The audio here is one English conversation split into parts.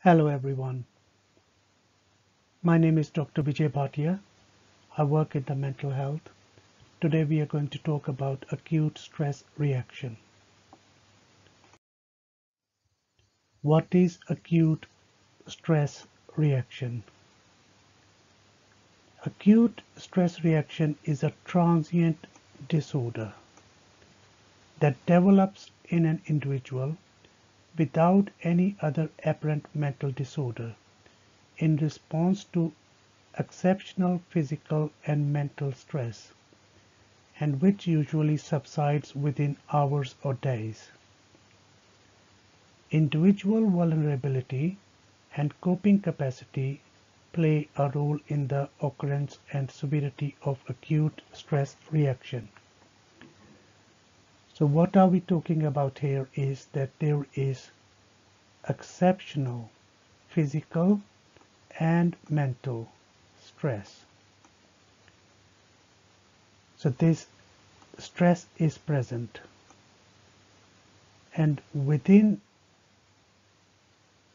Hello everyone, my name is Dr. Vijay Bhatia. I work in the mental health. Today we are going to talk about acute stress reaction. What is acute stress reaction? Acute stress reaction is a transient disorder that develops in an individual without any other apparent mental disorder in response to exceptional physical and mental stress, and which usually subsides within hours or days. Individual vulnerability and coping capacity play a role in the occurrence and severity of acute stress reaction. So what are we talking about here is that there is exceptional physical and mental stress. So this stress is present, and within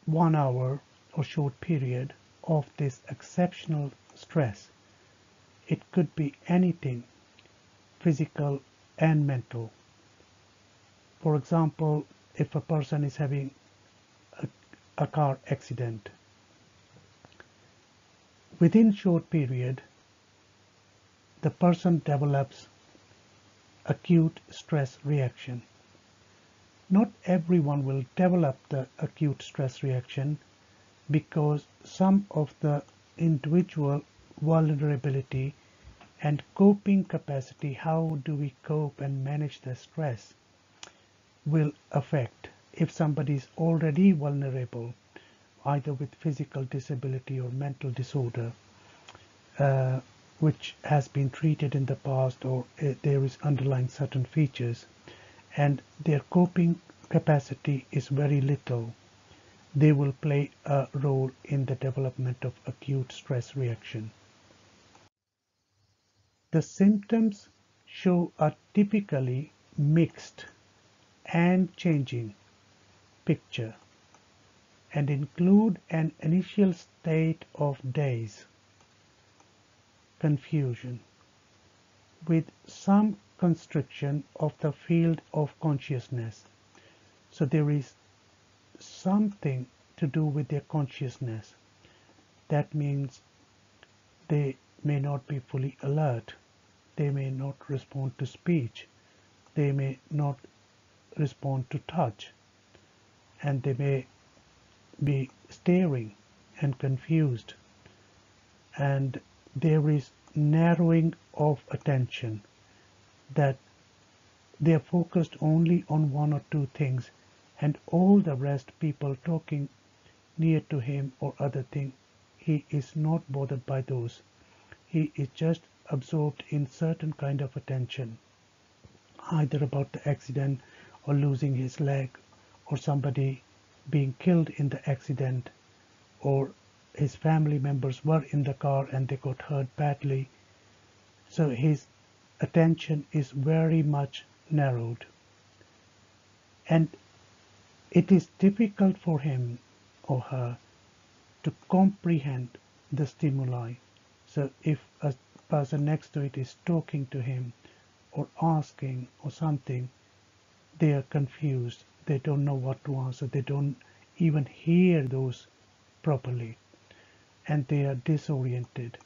1 hour or short period of this exceptional stress, it could be anything physical and mental. For example, if a person is having a car accident, within short period the person develops acute stress reaction. Not everyone will develop the acute stress reaction because some of the individual vulnerability and coping capacity, how do we cope and manage the stress, will affect. If somebody is already vulnerable, either with physical disability or mental disorder, which has been treated in the past, or there is underlying certain features, and their coping capacity is very little, they will play a role in the development of acute stress reaction. The symptoms show a typically mixed and changing picture and include an initial state of daze, confusion, with some constriction of the field of consciousness. So there is something to do with their consciousness. That means they may not be fully alert. They may not respond to speech. They may not respond to touch. And they may be staring and confused. And there is narrowing of attention, that they are focused only on one or two things, and all the rest, people talking near to him or other thing, he is not bothered by those. He is just absorbed in certain kind of attention, either about the accident or losing his leg, or somebody being killed in the accident, or his family members were in the car and they got hurt badly. So his attention is very much narrowed, and it is difficult for him or her to comprehend the stimuli. So if a person next to it is talking to him or asking or something, they are confused. They don't know what to answer. They don't even hear those properly, and they are disoriented.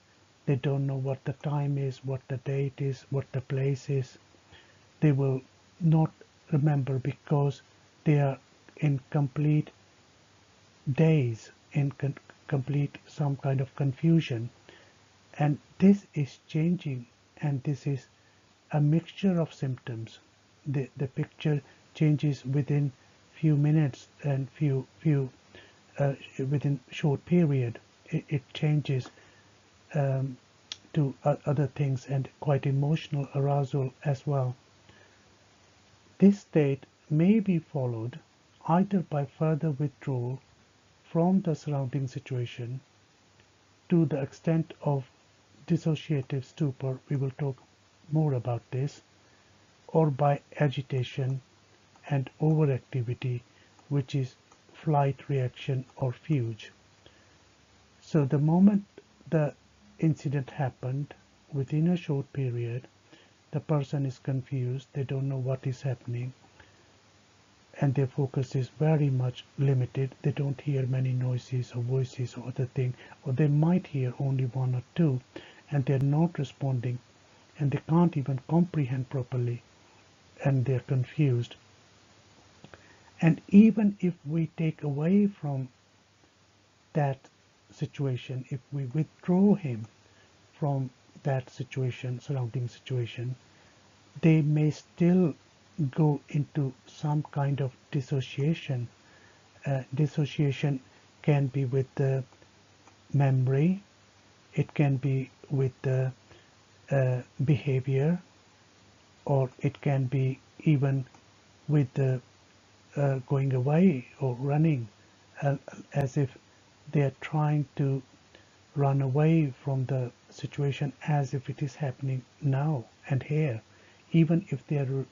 They don't know what the time is, what the date is, what the place is. They will not remember because they are in complete daze, in complete some kind of confusion. And this is changing, and this is a mixture of symptoms. The picture changes within few minutes and within short period. It changes to other things, and quite emotional arousal as well. This state may be followed either by further withdrawal from the surrounding situation to the extent of dissociative stupor, we will talk more about this, or by agitation and overactivity, which is flight reaction or fugue. So the moment the incident happened, within a short period, the person is confused, they don't know what is happening, and their focus is very much limited. They don't hear many noises or voices or other thing, or they might hear only one or two, and they're not responding, and they can't even comprehend properly, and they're confused. And even if we take away from that situation, if we withdraw him from that situation, surrounding situation, they may still go into some kind of dissociation. Dissociation can be with the memory, it can be with the behavior, or it can be even with the going away or running, as if they are trying to run away from the situation as if it is happening now and here. Even if they are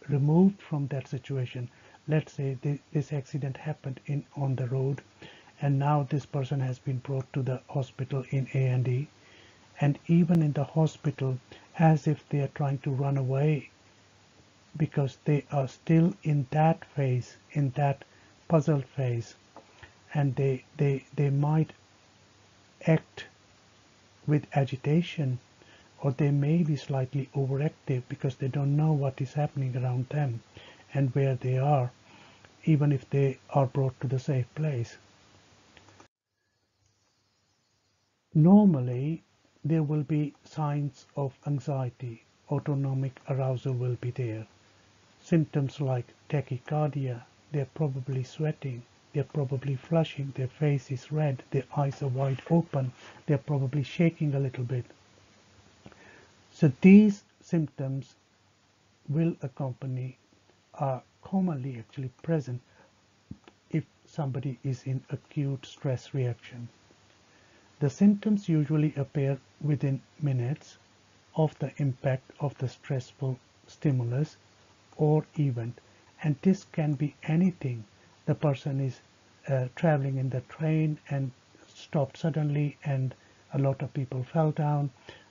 removed from that situation, let's say this accident happened on the road, and now this person has been brought to the hospital in A&E, and even in the hospital, as if they are trying to run away, because they are still in that phase, in that puzzle phase, and they might act with agitation, or they may be slightly overactive because they don't know what is happening around them and where they are, even if they are brought to the safe place. Normally, there will be signs of anxiety, autonomic arousal will be there. Symptoms like tachycardia, they're probably sweating, they're probably flushing, their face is red, their eyes are wide open, they're probably shaking a little bit. So these symptoms will accompany, are commonly actually present if somebody is in acute stress reaction. The symptoms usually appear within minutes of the impact of the stressful stimulus or event, and this can be anything. The person is traveling in the train and stopped suddenly, and a lot of people fell down.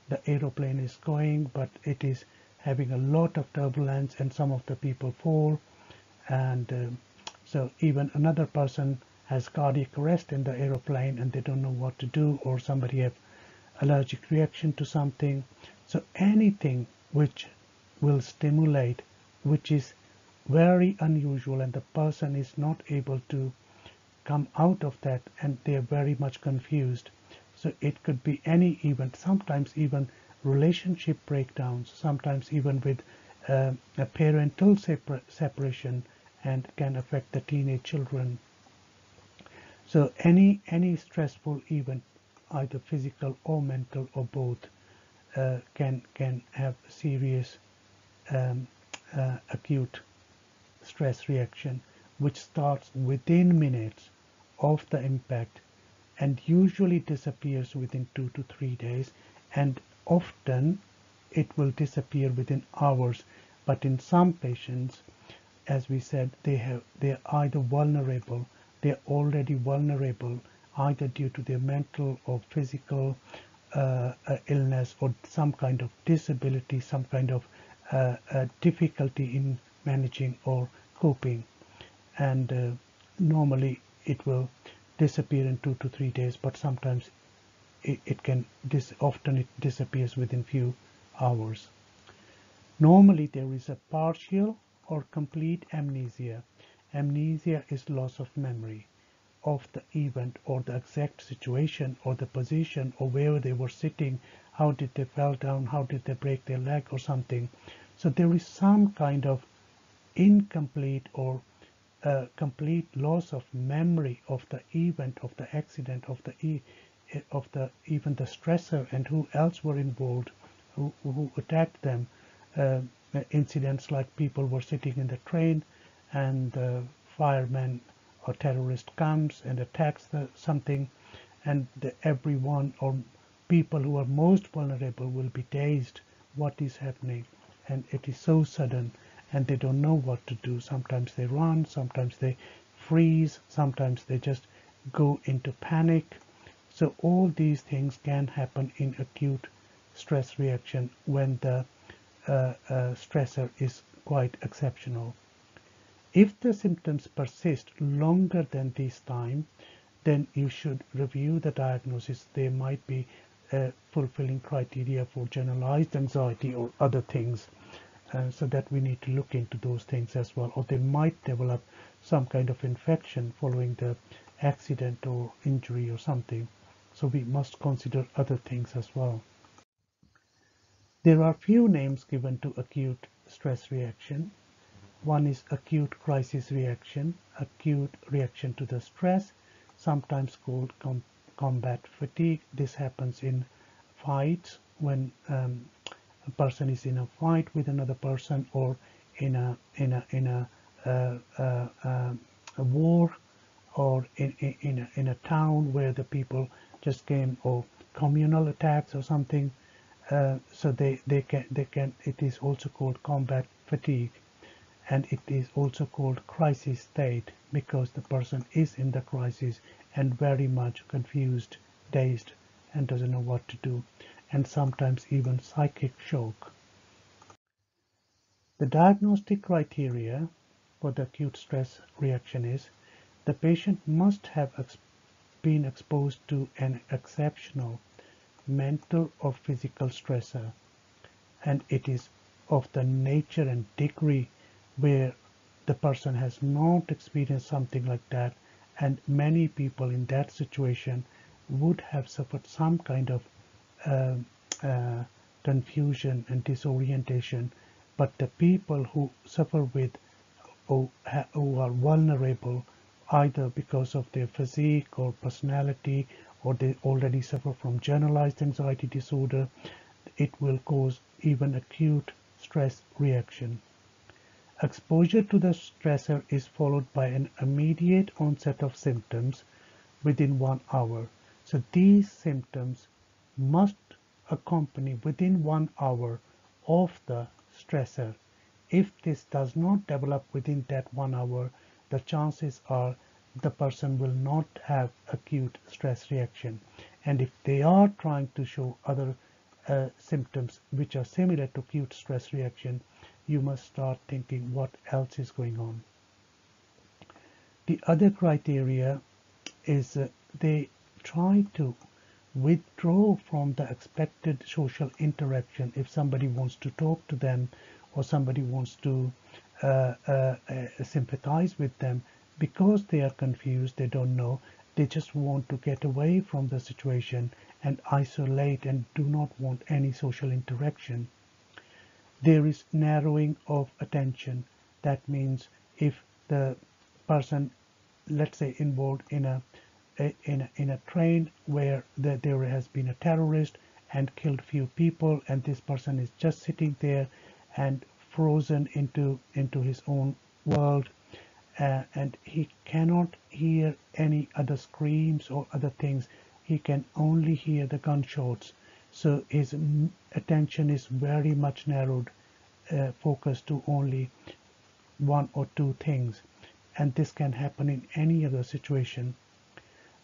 The aeroplane is going, but it is having a lot of turbulence, and some of the people fall, and so even another person has cardiac arrest in the aeroplane and they don't know what to do, or somebody have allergic reaction to something. So anything which will stimulate, which is very unusual, and the person is not able to come out of that, and they are very much confused. So it could be any event, sometimes even relationship breakdowns, sometimes even with a parental separation, and can affect the teenage children. So any stressful event, either physical or mental or both, can have serious acute stress reaction, which starts within minutes of the impact and usually disappears within 2 to 3 days, and often it will disappear within hours. But in some patients, as we said, they are either vulnerable, they are already vulnerable, either due to their mental or physical illness, or some kind of disability, some kind of difficulty in managing or coping, and normally it will disappear in 2 to 3 days, but sometimes often it disappears within few hours. Normally there is a partial or complete amnesia. Amnesia is loss of memory of the event or the exact situation or the position or where they were sitting, how did they fell down, how did they break their leg or something. So there is some kind of incomplete or complete loss of memory of the event, of the accident, of the even the stressor and who else were involved, who attacked them. Incidents like people were sitting in the train and the fireman or terrorist comes and attacks something, and everyone or people who are most vulnerable will be dazed what is happening, and it is so sudden and they don't know what to do. Sometimes they run, sometimes they freeze, sometimes they just go into panic. So all these things can happen in acute stress reaction when the stressor is quite exceptional. If the symptoms persist longer than this time, then you should review the diagnosis. There might be fulfilling criteria for generalized anxiety or other things, so that we need to look into those things as well. Or they might develop some kind of infection following the accident or injury or something. So we must consider other things as well. There are few names given to acute stress reaction. One is acute crisis reaction, acute reaction to the stress, sometimes called combat fatigue. This happens in fights when a person is in a fight with another person, or in a war, or in a town where the people just came, or communal attacks or something. So they can. It is also called combat fatigue, and it is also called crisis state because the person is in the crisis and very much confused, dazed, and doesn't know what to do, and sometimes even psychic shock. The diagnostic criteria for the acute stress reaction is the patient must have been exposed to an exceptional mental or physical stressor, and it is of the nature and degree where the person has not experienced something like that, and many people in that situation would have suffered some kind of uh, uh, confusion and disorientation. But the people who suffer with, who are vulnerable either because of their physique or personality, or they already suffer from generalized anxiety disorder, it will cause even acute stress reaction. Exposure to the stressor is followed by an immediate onset of symptoms within 1 hour. So these symptoms must accompany within 1 hour of the stressor. If this does not develop within that 1 hour, the chances are the person will not have acute stress reaction. And if they are trying to show other symptoms which are similar to acute stress reaction, you must start thinking what else is going on. The other criteria is they try to withdraw from the expected social interaction. If somebody wants to talk to them, or somebody wants to sympathize with them, because they are confused, they don't know, they just want to get away from the situation and isolate and do not want any social interaction. There is narrowing of attention. That means if the person, let's say, involved in a train where there has been a terrorist and killed few people, and this person is just sitting there and frozen into his own world, and he cannot hear any other screams or other things. He can only hear the gunshots. So his attention is very much narrowed, focused to only one or two things. And this can happen in any other situation.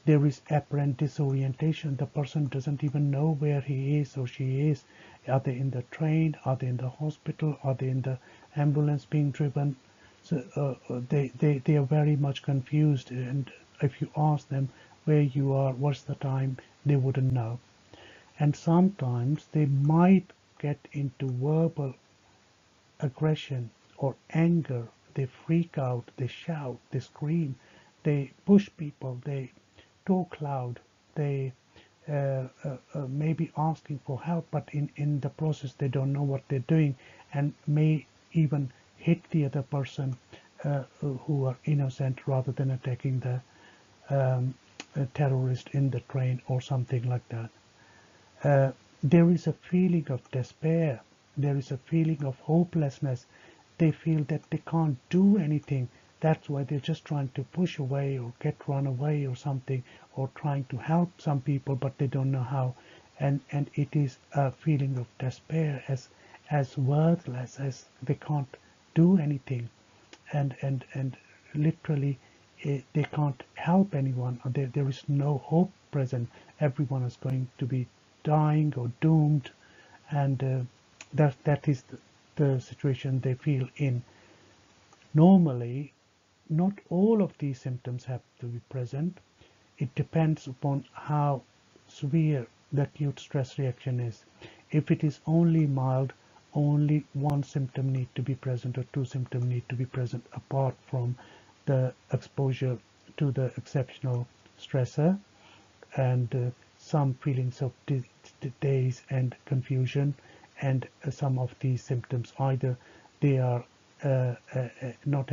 There is apparent disorientation. The person doesn't even know where he is or she is. Are they in the train? Are they in the hospital? Are they in the ambulance being driven? So they are very much confused. And if you ask them where you are, what's the time, they wouldn't know. And sometimes they might get into verbal aggression or anger. They freak out, they shout, they scream, they push people, they talk loud, they may be asking for help, but in the process they don't know what they're doing, and may even hit the other person who are innocent, rather than attacking the terrorist in the train or something like that. There is a feeling of despair. There is a feeling of hopelessness. They feel that they can't do anything. That's why they're just trying to push away or get run away or something, or trying to help some people, but they don't know how. And it is a feeling of despair, as worthless, as they can't do anything. And literally they can't help anyone, or there is no hope present. Everyone is going to be dying or doomed, and that is the situation they feel in. Normally, not all of these symptoms have to be present. It depends upon how severe the acute stress reaction is. If it is only mild, only one symptom need to be present or two symptoms need to be present apart from the exposure to the exceptional stressor, and some feelings of daze and confusion, and some of these symptoms either they are not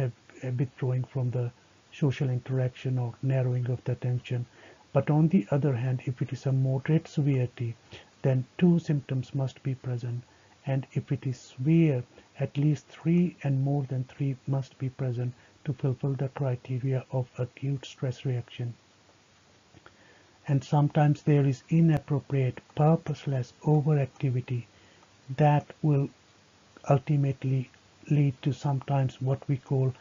withdrawing from the social interaction or narrowing of the attention. But on the other hand, if it is a moderate severity, then two symptoms must be present, and if it is severe, at least three and more than three must be present to fulfill the criteria of acute stress reaction. And sometimes there is inappropriate, purposeless overactivity that will ultimately lead to sometimes what we call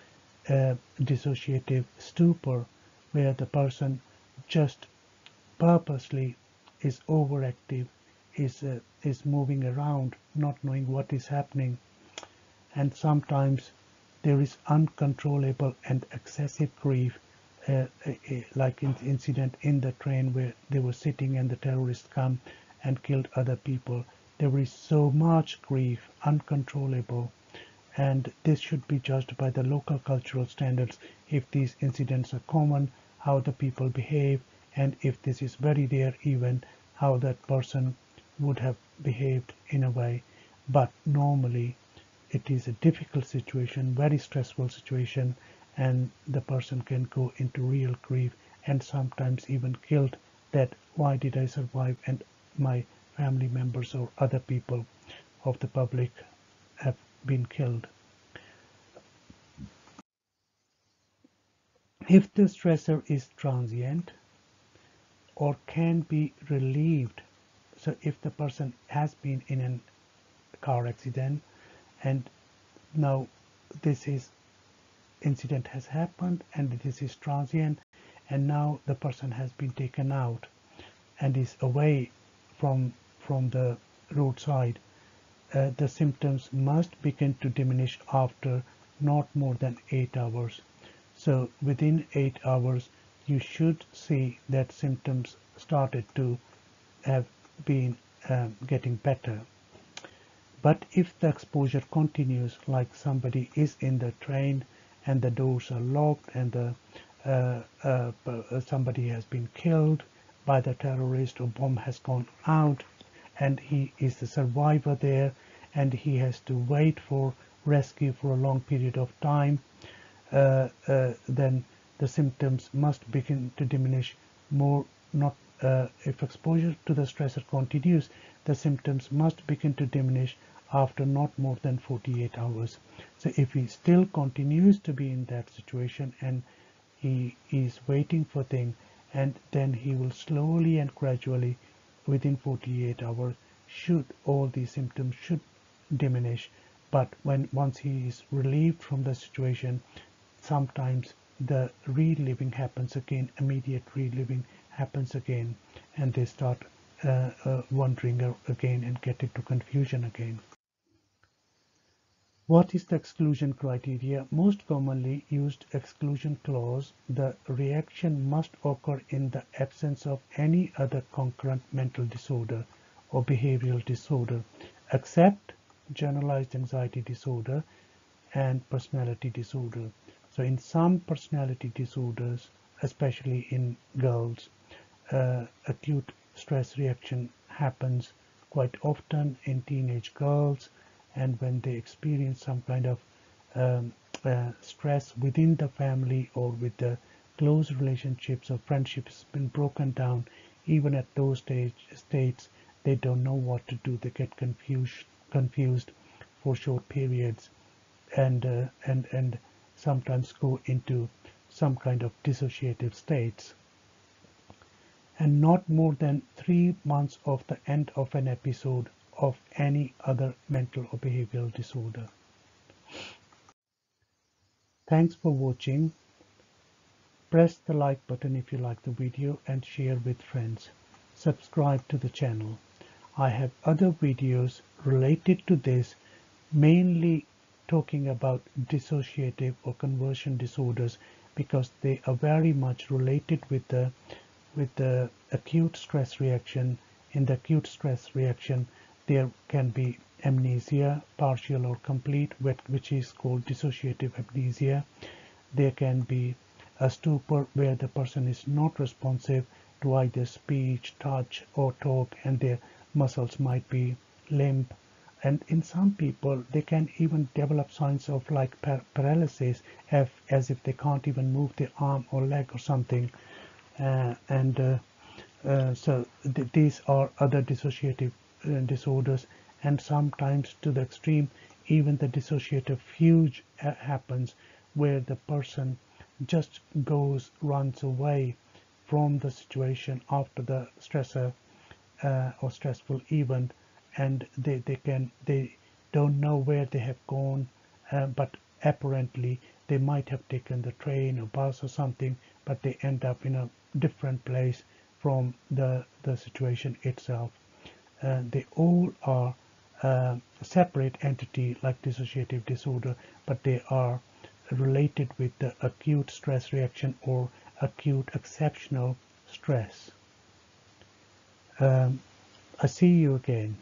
dissociative stupor, where the person just purposely is overactive, is moving around, not knowing what is happening. And sometimes there is uncontrollable and excessive grief, like in the incident in the train where they were sitting and the terrorists come and killed other people. There is so much grief, uncontrollable, and this should be judged by the local cultural standards. If these incidents are common, how the people behave, and if this is very rare event, how that person would have behaved in a way. But normally it is a difficult situation, very stressful situation, and the person can go into real grief and sometimes even guilt that why did I survive and my family members or other people of the public have been killed. If the stressor is transient or can be relieved, so if the person has been in a car accident and now this is incident has happened and this is transient, and now the person has been taken out and is away from the roadside, the symptoms must begin to diminish after not more than 8 hours. So within 8 hours you should see that symptoms started to have been getting better. But if the exposure continues, like somebody is in the train and the doors are locked and somebody has been killed by the terrorist or bomb has gone out and he is the survivor there and he has to wait for rescue for a long period of time, then the symptoms must begin to diminish more. Not if exposure to the stressor continues, the symptoms must begin to diminish after not more than 48 hours. So if he still continues to be in that situation and he is waiting for things, and then he will slowly and gradually within 48 hours should all these symptoms should diminish. But once he is relieved from the situation, sometimes the reliving happens again, immediate reliving happens again, and they start wandering again and get into confusion again. What is the exclusion criteria? Most commonly used exclusion clause: the reaction must occur in the absence of any other concurrent mental disorder or behavioral disorder, except generalized anxiety disorder and personality disorder. So in some personality disorders, especially in girls, acute stress reaction happens quite often in teenage girls, and when they experience some kind of stress within the family or with the close relationships or friendships been broken down, even at those states they don't know what to do. They get confused for short periods and sometimes go into some kind of dissociative states. And not more than 3 months of the end of an episode of any other mental or behavioral disorder. Thanks for watching. Press the like button if you like the video and share with friends. Subscribe to the channel. I have other videos related to this, mainly talking about dissociative or conversion disorders, because they are very much related with the acute stress reaction. In the acute stress reaction, there can be amnesia, partial or complete, which is called dissociative amnesia. There can be a stupor where the person is not responsive to either speech, touch, or talk, and their muscles might be limp. And in some people, they can even develop signs of like paralysis, as if they can't even move their arm or leg or something. So these are other dissociative disorders, and sometimes to the extreme, even the dissociative fugue happens, where the person just runs away from the situation after the stressor or stressful event, and they don't know where they have gone, but apparently they might have taken the train or bus or something, but they end up in a different place from the situation itself. They all are separate entity like dissociative disorder, but they are related with the acute stress reaction or acute exceptional stress. I see you again.